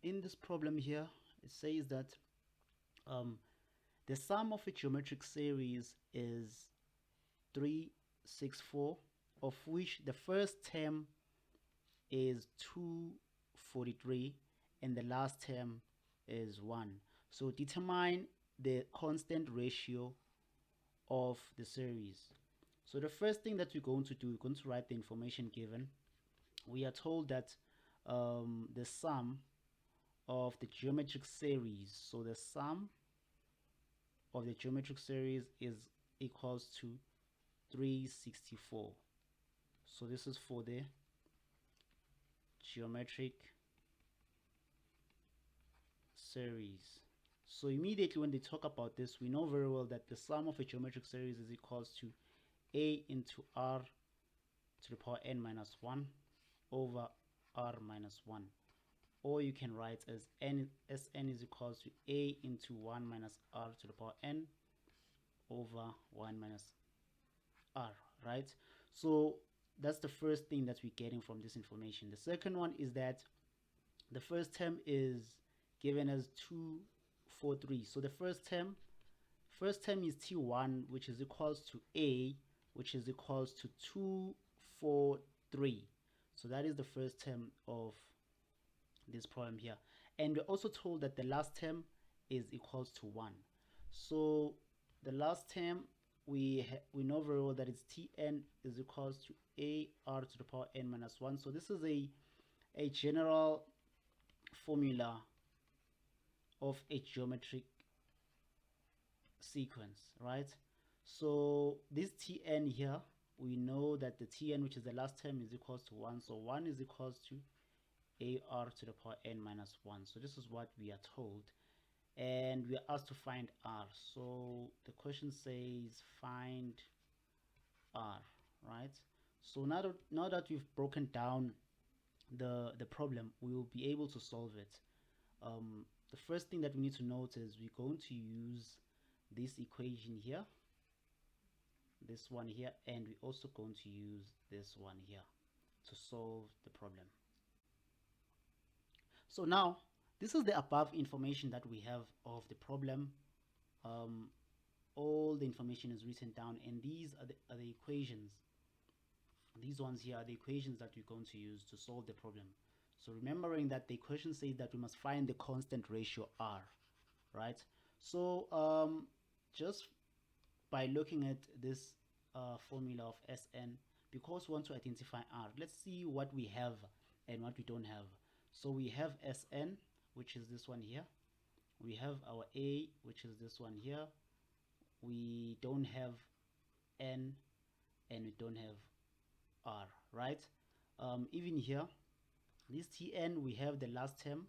in this problem here, it says that the sum of a geometric series is 364, of which the first term is 243 and the last term is 1. So determine the constant ratio of the series. So the first thing that we're going to do, we're going to write the information given. We are told that the sum of the geometric series, so the sum of the geometric series is equals to 364. So this is for the geometric series. So immediately when they talk about this, we know very well that the sum of a geometric series is equals to a into r to the power n minus 1 over r minus 1, or you can write as Sn is equals to a into 1 minus r to the power n over 1 minus r, right? So that's the first thing that we're getting from this information. The second one is that the first term is given as 243. So the first term is t1, which is equals to a, which is equals to 243. So that is the first term of this problem here. And we're also told that the last term is equals to 1. So the last term, we know very well that it's Tn is equals to ar to the power n minus 1. So this is a general formula of a geometric sequence, right? So this Tn here, we know that the Tn, which is the last term, is equals to 1. So 1 is equals to ar to the power n minus 1. So this is what we are told, and we are asked to find r. So the question says find r, right? So now that we've broken down the problem, we will be able to solve it. The first thing that we need to note is we're going to use this equation here, this one here, and we're also going to use this one here to solve the problem. So now this is the above information that we have of the problem. All the information is written down, and these are the equations. These ones here are the equations that we're going to use to solve the problem. So remembering that the equation says that we must find the constant ratio r, right? So just by looking at this formula of Sn, because we want to identify r, let's see what we have and what we don't have. So we have Sn, which is this one here. We have our a, which is this one here. We don't have n, and we don't have r, right? Even here, this Tn, we have the last term,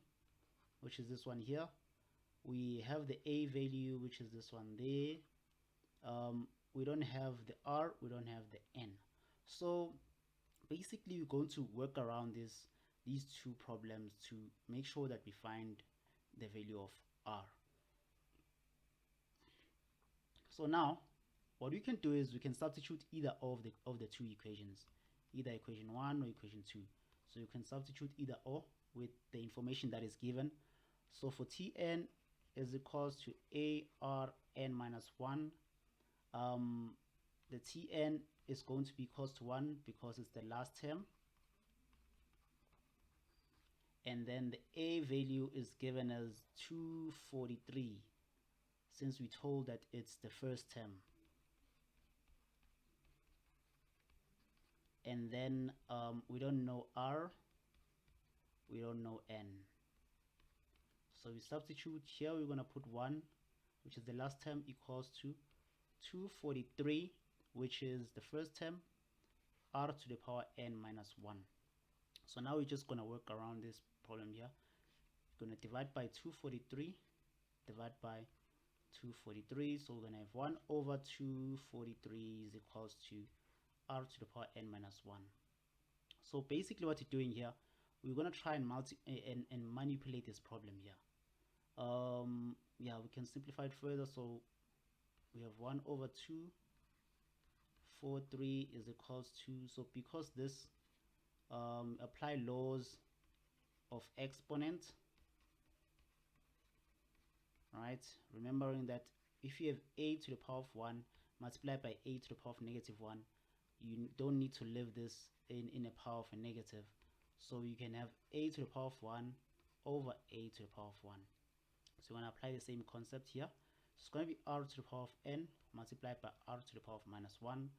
which is this one here. We have the a value, which is this one there. We don't have the r, we don't have the n. So basically we're going to work around these two problems to make sure that we find the value of r. So now what we can do is we can substitute either of the two equations, either equation 1 or equation 2. So you can substitute either or with the information that is given. So for Tn is equals to arn minus 1, the Tn is going to be equals to 1 because it's the last term, and then the a value is given as 243 since we told that it's the first term. And then we don't know r, we don't know n. So we substitute here, we're going to put 1, which is the last term, equals to 243, which is the first term, r to the power n minus 1. So now we're just going to work around this problem here. We're going to divide by 243, divide by 243. So we're going to have 1 over 243 is equals to r to the power n minus 1. So basically what you're doing here, we're going to try and manipulate this problem here. Yeah, we can simplify it further. So we have 1 over 243 is equals to, so because this apply laws of exponent, Right, remembering that if you have a to the power of 1 multiplied by a to the power of -1, you don't need to leave this in a power of a negative, so you can have a to the power of 1 over a to the power of 1. So we're going to apply the same concept here. So it's going to be r to the power of n multiplied by r to the power of -1,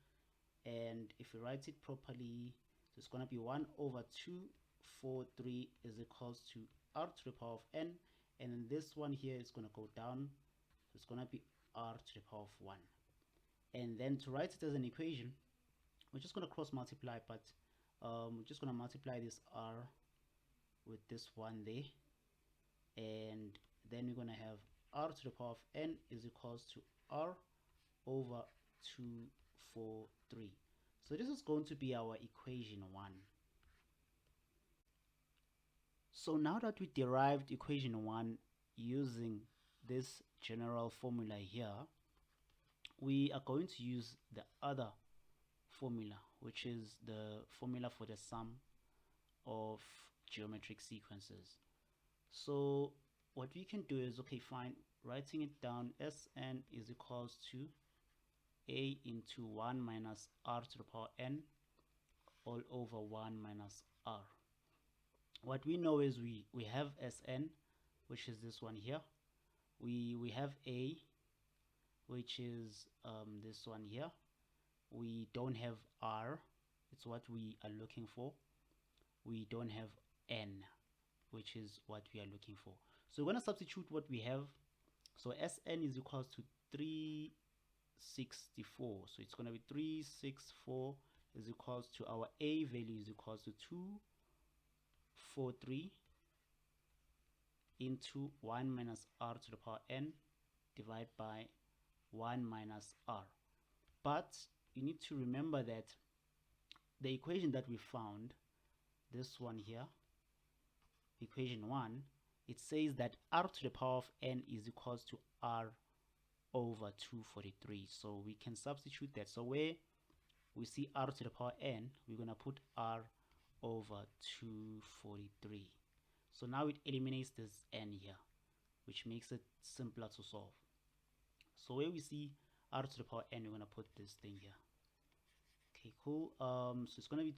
and if we write it properly, so it's going to be 1 over 243 is equals to r to the power of n, and then this one here is going to go down, so it's going to be r to the power of 1. And then to write it as an equation, we're just going to cross multiply, but we're just going to multiply this r with this one there, and then we're going to have r to the power of n is equals to r over 243. So this is going to be our equation 1. So now that we derived equation 1 using this general formula here, we are going to use the other formula, which is the formula for the sum of geometric sequences. So what we can do is, okay, fine, writing it down, Sn is equals to a into 1 minus r to the power n all over 1 minus r. What we know is we have Sn, which is this one here. We have a, which is this one here. We don't have r, it's what we are looking for. We don't have n, which is what we are looking for. So we're going to substitute what we have. So Sn is equals to 364. So it's going to be 364 is equals to our a value is equals to 243 into 1 minus r to the power n divided by 1 minus r. But you need to remember that the equation that we found, this one here, equation 1, it says that r to the power of n is equals to r over 243. So we can substitute that. So where we see r to the power n, we're going to put r over 243. So now it eliminates this n here, which makes it simpler to solve. So where we see r to the power n, we're going to put this thing here. Okay, cool. So it's going to be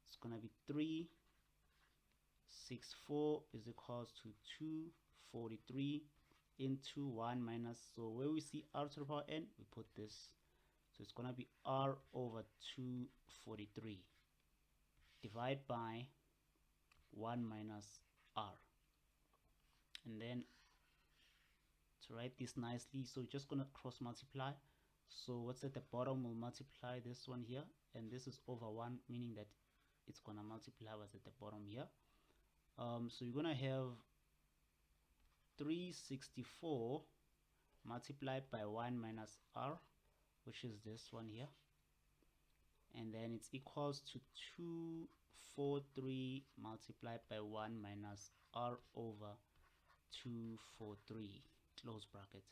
it's going to be 364 is equals to 243 into 1 minus, so where we see r to the power n, we put this. So it's going to be r over 243 divided by 1 minus r. And then to write this nicely, so we're just going to cross multiply. So what's at the bottom will multiply this one here, and this is over 1, meaning that it's going to multiply what's at the bottom here. So you're going to have 364 multiplied by 1 minus r, which is this one here, and then it's equals to 243 multiplied by 1 minus r over 243, close bracket.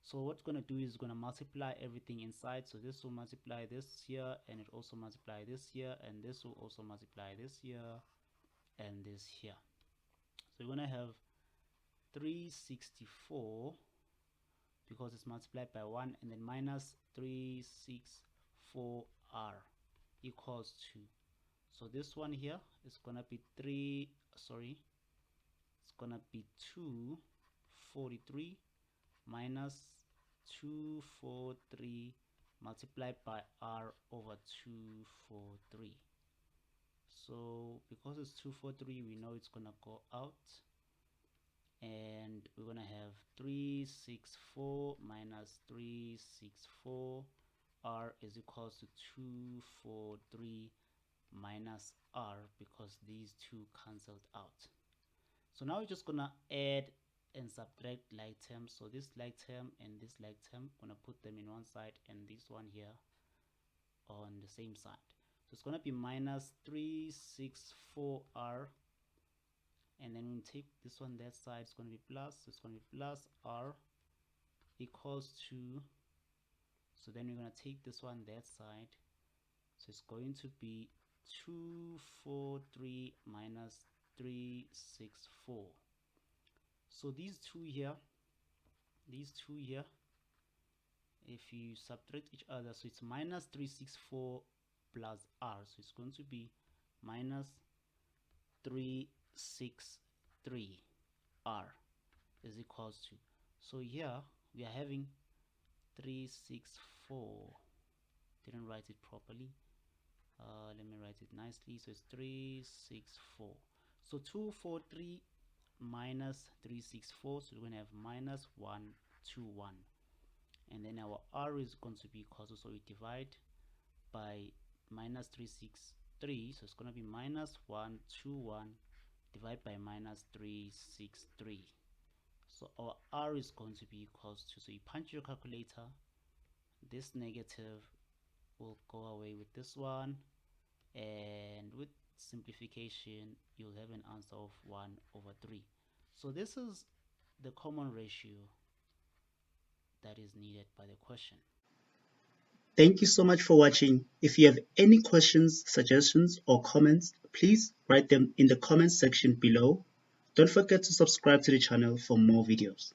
So what's going to do is going to multiply everything inside. So this will multiply this here, and it also multiply this here, and this will also multiply this here and this here. So you're going to have 364 because it's multiplied by 1, and then minus 364r equals 2. So this one here is going to be it's going to be 243 minus 243 multiplied by r over 243. So because it's 243, we know it's going to go out, and we're going to have 364 minus 364 r is equals to 243 minus r, because these two cancelled out. So now we're just going to add and subtract like terms. So this like term and this like term, I'm going to put them in one side and this one here on the same side. So it's going to be minus 364r, and then when we take this one that side, it's going to be plus, so it's going to be plus r equals to, so then we're going to take this one that side, so it's going to be 243 minus 364. So these two here, if you subtract each other, so it's minus 364 plus r, so it's going to be minus 363 r is equals to, so here we are having 364, didn't write it properly, let me write it nicely, so it's 364, so 243 minus 364, so we're going to have minus 121, and then our r is going to be equal to, so we divide by minus 363, so it's going to be minus 121 divided by minus 363. So our r is going to be equals to, so you punch your calculator, this negative will go away with this one, and with simplification you'll have an answer of 1/3. So this is the common ratio that is needed by the question. Thank you so much for watching. If you have any questions, suggestions, or comments, please write them in the comments section below. Don't forget to subscribe to the channel for more videos.